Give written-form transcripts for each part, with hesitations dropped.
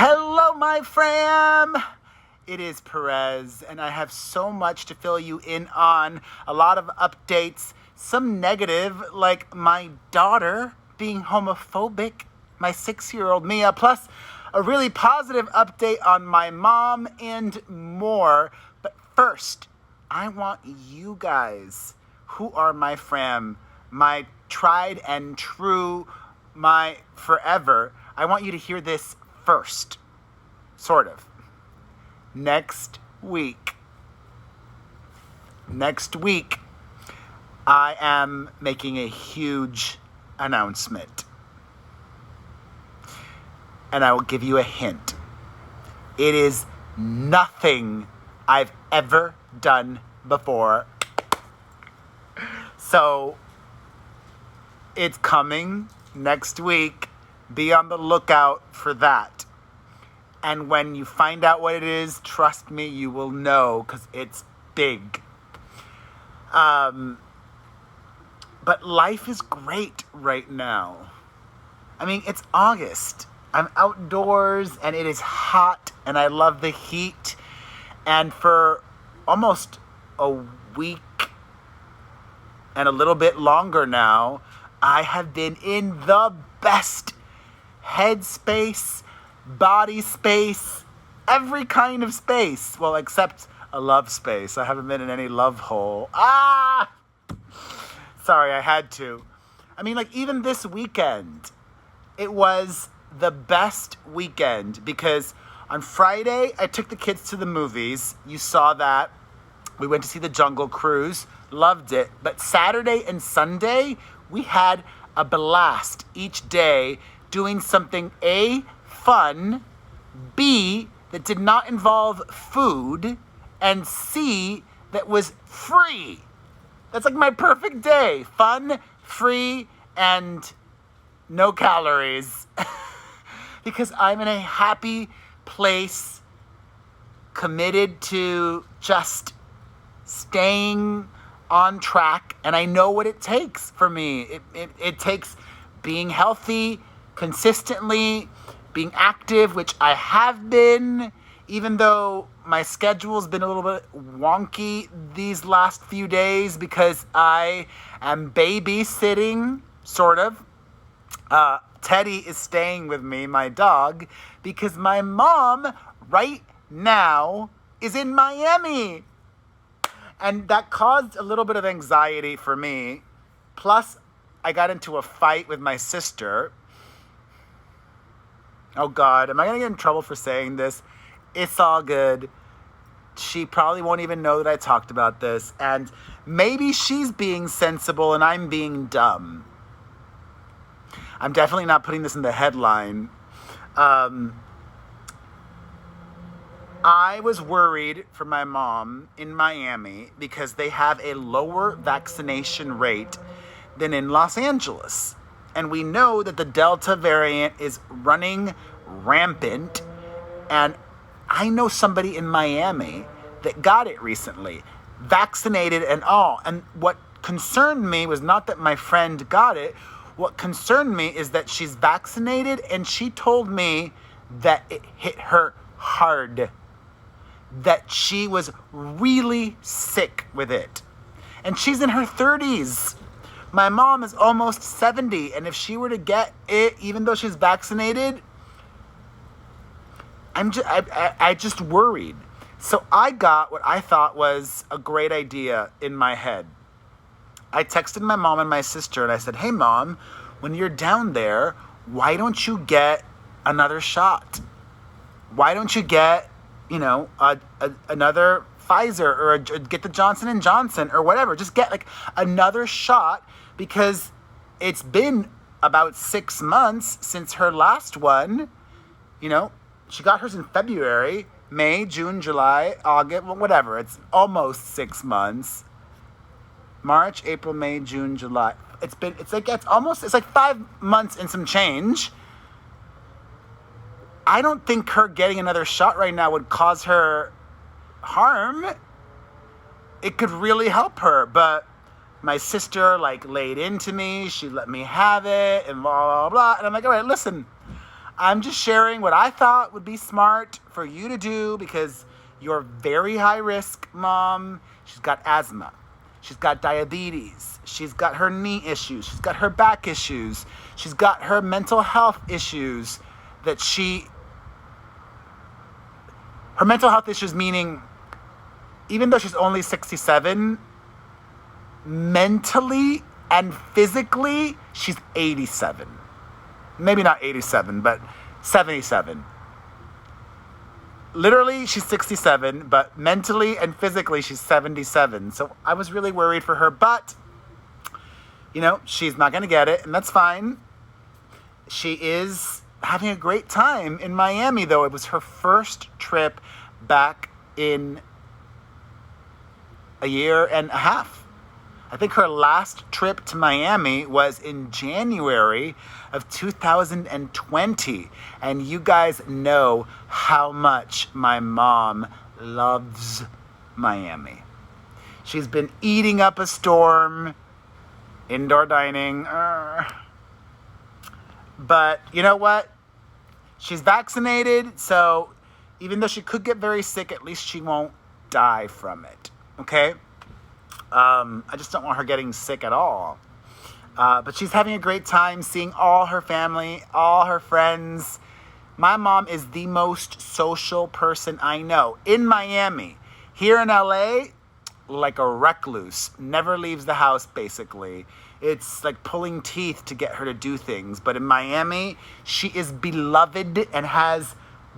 Hello, my fam! It is Perez, and I have so much to fill you in on. A lot of updates, some negative, like my daughter being homophobic, my 6-year-old Mia, plus a really positive update on my mom and more. But first, I want you guys, who are my fam, my tried and true, my forever, I want you to hear this first, sort of. Next week, I am making a huge announcement. And I will give you a hint. It is nothing I've ever done before. So, it's coming next week. Be on the lookout for that. And when you find out what it is, trust me, you will know, because it's big. But life is great right now. I mean, it's August. I'm outdoors, and it is hot, and I love the heat. And for almost a week and a little bit longer now, I have been in the best head space, body space, every kind of space. Well, except a love space. I haven't been in any love hole. Sorry, I had to. I mean, like, even this weekend, it was the best weekend because on Friday, I took the kids to the movies. You saw that. We went to see The Jungle Cruise. Loved it. But Saturday and Sunday, we had a blast each day doing something A, fun, B, that did not involve food, and C, that was free. That's like my perfect day. Fun, free, and no calories. Because I'm in a happy place, committed to just staying on track, and I know what it takes for me. It takes being healthy consistently, being active, which I have been, even though my schedule's been a little bit wonky these last few days because I am babysitting, sort of. Teddy is staying with me, my dog, because my mom right now is in Miami. And that caused a little bit of anxiety for me. Plus, I got into a fight with my sister. Oh God, am I going to get in trouble for saying this? It's all good. She probably won't even know that I talked about this. And maybe she's being sensible and I'm being dumb. I'm definitely not putting this in the headline. I was worried for my mom in Miami because they have a lower vaccination rate than in Los Angeles. And we know that the Delta variant is running rampant. And I know somebody in Miami that got it recently, vaccinated and all. And what concerned me was not that my friend got it. What concerned me is that she's vaccinated and she told me that it hit her hard. That she was really sick with it. And she's in her 30s. My mom is almost 70. And if she were to get it, even though she's vaccinated, I just worried. So I got what I thought was a great idea in my head. I texted my mom and my sister and I said, hey Mom, when you're down there, why don't you get another shot? Why don't you get, another Pfizer or get the Johnson & Johnson or whatever. Just get like another shot because it's been about 6 months since her last one. She got hers in February, May, June, July, August, whatever. It's almost 6 months. March, April, May, June, July. It's like 5 months and some change. I don't think her getting another shot right now would cause her harm. It could really help her, but my sister laid into me. She let me have it and blah, blah, blah. And I'm like, all right, listen, I'm just sharing what I thought would be smart for you to do because you're very high risk, Mom. She's got asthma. She's got diabetes. She's got her knee issues. She's got her back issues. She's got her mental health issues her mental health issues meaning even though she's only 67, mentally and physically, she's 87. Maybe not 87, but 77. Literally, she's 67, but mentally and physically, she's 77. So I was really worried for her, but, she's not going to get it, and that's fine. She is having a great time in Miami, though. It was her first trip back in a year and a half. I think her last trip to Miami was in January of 2020. And you guys know how much my mom loves Miami. She's been eating up a storm, indoor dining. But you know what? She's vaccinated, so even though she could get very sick, at least she won't die from it. Okay? I just don't want her getting sick at all. But she's having a great time seeing all her family, all her friends. My mom is the most social person I know. In Miami. Here in LA, like a recluse. Never leaves the house, basically. It's like pulling teeth to get her to do things. But in Miami, she is beloved and has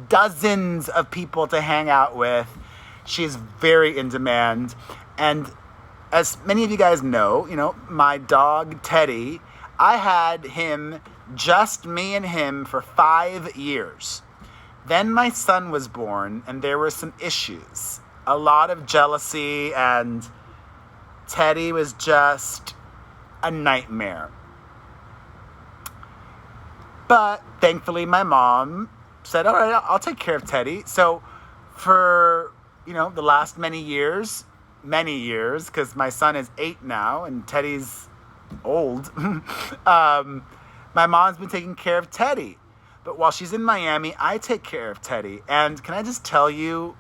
dozens of people to hang out with. She is very in demand. And as many of you guys know, my dog, Teddy, I had him, just me and him, for 5 years. Then my son was born, and there were some issues. A lot of jealousy, and Teddy was just a nightmare. But thankfully, my mom said, all right, I'll take care of Teddy. So for, the last many years, because my son is 8 now and Teddy's old, my mom's been taking care of Teddy. But while she's in Miami, I take care of Teddy. And can I just tell you,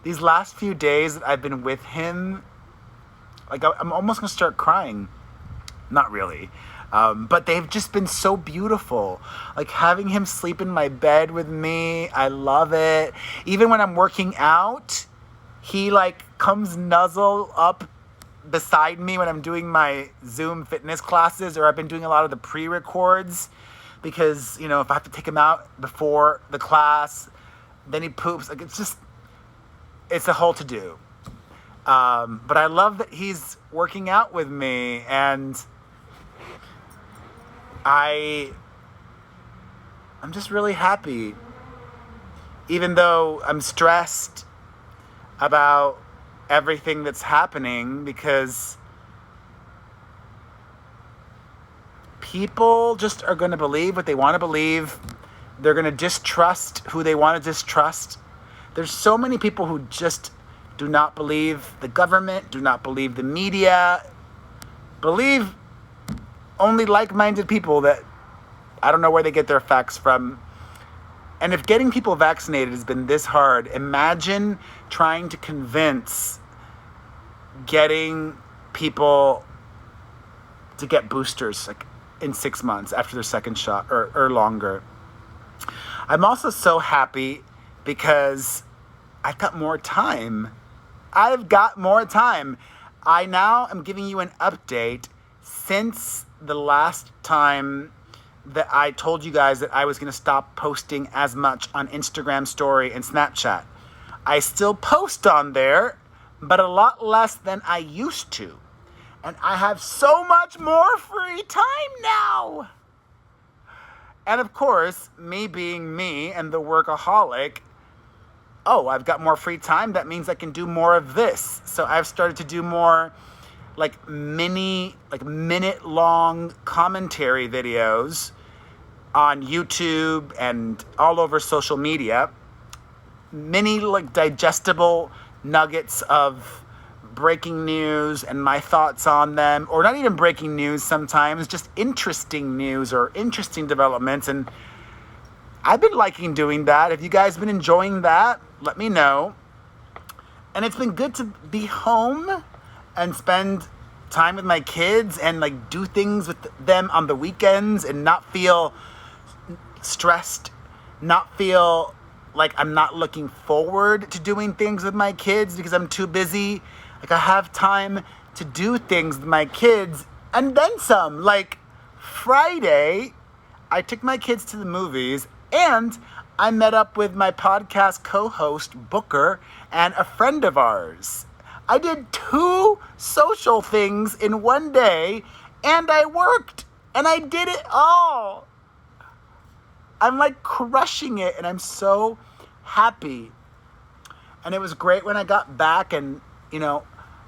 these last few days that I've been with him, I'm almost going to start crying. Not really. But they've just been so beautiful. Like having him sleep in my bed with me, I love it. Even when I'm working out, he comes nuzzle up beside me when I'm doing my Zoom fitness classes, or I've been doing a lot of the pre-records because, if I have to take him out before the class, then he poops. It's a whole to-do. But I love that he's working out with me, and I'm just really happy, even though I'm stressed about everything that's happening, because people just are going to believe what they want to believe. They're going to distrust who they want to distrust. There's so many people who just do not believe the government, do not believe the media, believe only like-minded people that I don't know where they get their facts from. And if getting people vaccinated has been this hard, imagine trying to convince getting people to get boosters in 6 months after their second shot or longer. I'm also so happy because I've got more time. I now am giving you an update since the last time that I told you guys that I was going to stop posting as much on Instagram story and Snapchat. I still post on there, but a lot less than I used to. And I have so much more free time now. And of course, me being me and the workaholic, I've got more free time. That means I can do more of this. So I've started to do more minute-long commentary videos on YouTube and all over social media. Mini digestible nuggets of breaking news and my thoughts on them, or not even breaking news sometimes, just interesting news or interesting developments. And I've been liking doing that. If you guys been enjoying that, let me know. And it's been good to be home and spend time with my kids and like do things with them on the weekends and not feel stressed, not feel like I'm not looking forward to doing things with my kids because I'm too busy. Like I have time to do things with my kids and then some. Like Friday, I took my kids to the movies and I met up with my podcast co-host, Booker, and a friend of ours. I did 2 social things in one day, and I worked, and I did it all. I'm like crushing it, and I'm so happy. And it was great when I got back, and, you know,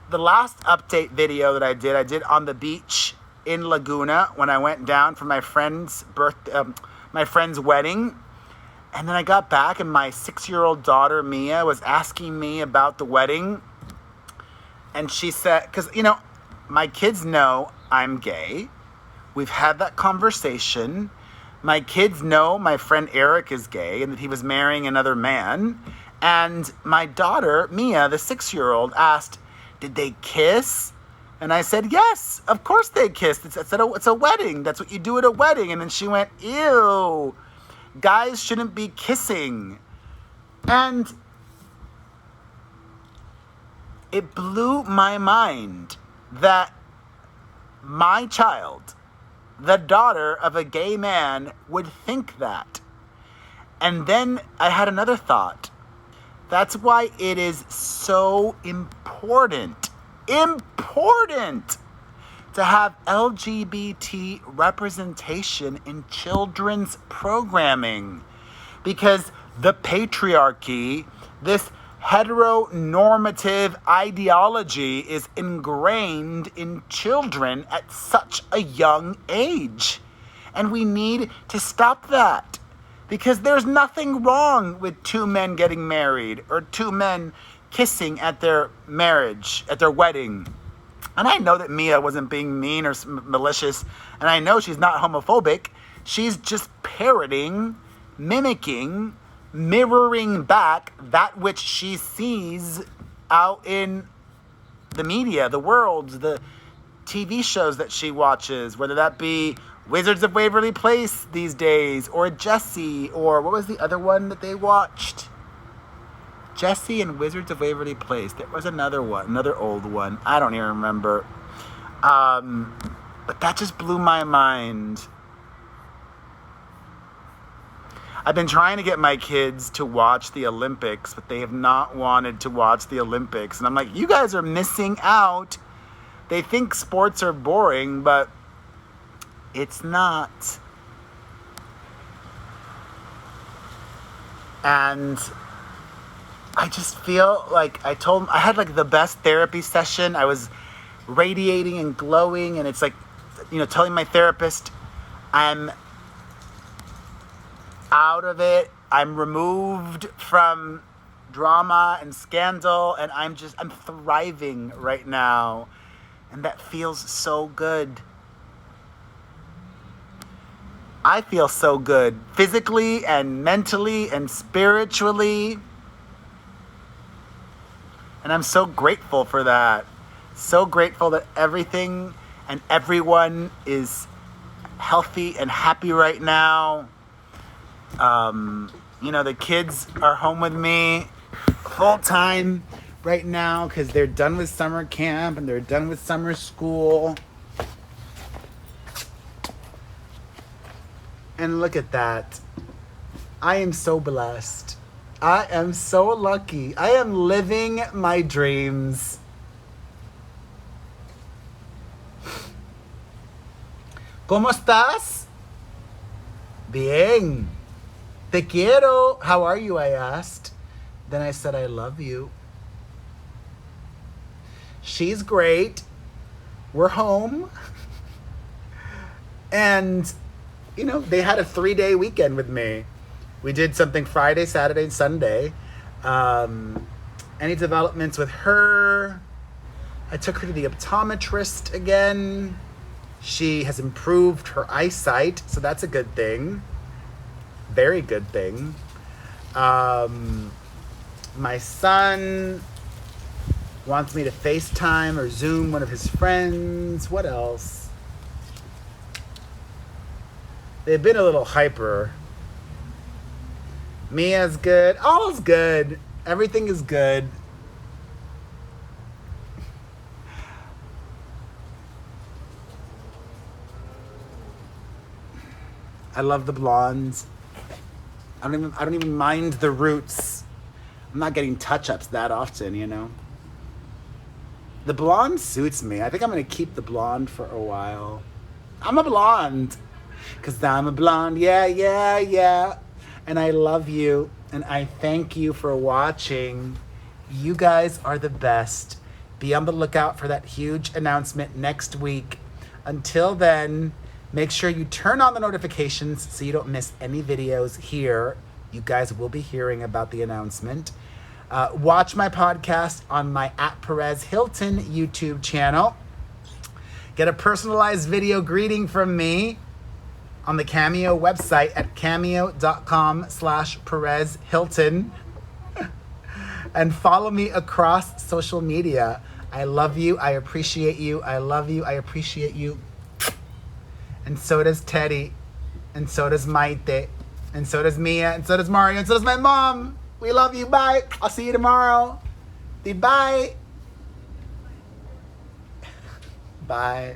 the last update video that I did on the beach in Laguna when I went down for my friend's wedding. And then I got back and my 6-year-old daughter, Mia, was asking me about the wedding. And she said, because, you know, my kids know I'm gay. We've had that conversation. My kids know my friend Eric is gay and that he was marrying another man. And my daughter, Mia, the 6-year-old, asked, did they kiss? And I said, yes, of course they kissed. It's a wedding. That's what you do at a wedding. And then she went, ew. Guys shouldn't be kissing. And it blew my mind that my child, the daughter of a gay man, would think that. And then I had another thought. That's why it is so important to have LGBT representation in children's programming, because the patriarchy, this heteronormative ideology, is ingrained in children at such a young age. And we need to stop that, because there's nothing wrong with 2 men getting married or 2 men kissing at their marriage, at their wedding. And I know that Mia wasn't being mean or malicious, and I know she's not homophobic. She's just parroting, mimicking, mirroring back that which she sees out in the media, the world, the TV shows that she watches, whether that be Wizards of Waverly Place these days, or Jessie, or what was the other one that they watched? Jessie and Wizards of Waverly Place. There was another one, another old one. I don't even remember. But that just blew my mind. I've been trying to get my kids to watch the Olympics, but they have not wanted to watch the Olympics. And I'm like, you guys are missing out. They think sports are boring, but it's not. And I just feel like I had like the best therapy session. I was radiating and glowing, and it's like, you know, telling my therapist I'm out of it. I'm removed from drama and scandal, and I'm thriving right now. And that feels so good. I feel so good physically and mentally and spiritually. And I'm so grateful for that. So grateful that everything and everyone is healthy and happy right now. You know, the kids are home with me full time right now because they're done with summer camp and they're done with summer school. And look at that. I am so blessed. I am so lucky. I am living my dreams. ¿Cómo estás? Bien. Te quiero. How are you? I asked. Then I said, I love you. She's great. We're home. And, you know, they had a 3-day weekend with me. We did something Friday, Saturday, and Sunday. Any developments with her? I took her to the optometrist again. She has improved her eyesight, so that's a good thing. very good thing. My son wants me to FaceTime or Zoom one of his friends. What else? They've been a little hyper. Mia's good. All's good. Everything is good. I love the blondes. I don't even mind the roots. I'm not getting touch-ups that often, you know. The blonde suits me. I think I'm gonna keep the blonde for a while. I'm a blonde. 'Cause I'm a blonde, yeah. And I love you, and I thank you for watching. You guys are the best. Be on the lookout for that huge announcement next week. Until then, make sure you turn on the notifications so you don't miss any videos here. You guys will be hearing about the announcement. Watch my podcast on my @Perez Hilton YouTube channel. Get a personalized video greeting from me on the Cameo website at cameo.com/Perez Hilton. And follow me across social media. I love you. I appreciate you. I love you. I appreciate you. And so does Teddy. And so does Maite. And so does Mia. And so does Mario. And so does my mom. We love you. Bye. I'll see you tomorrow. Bye. Bye.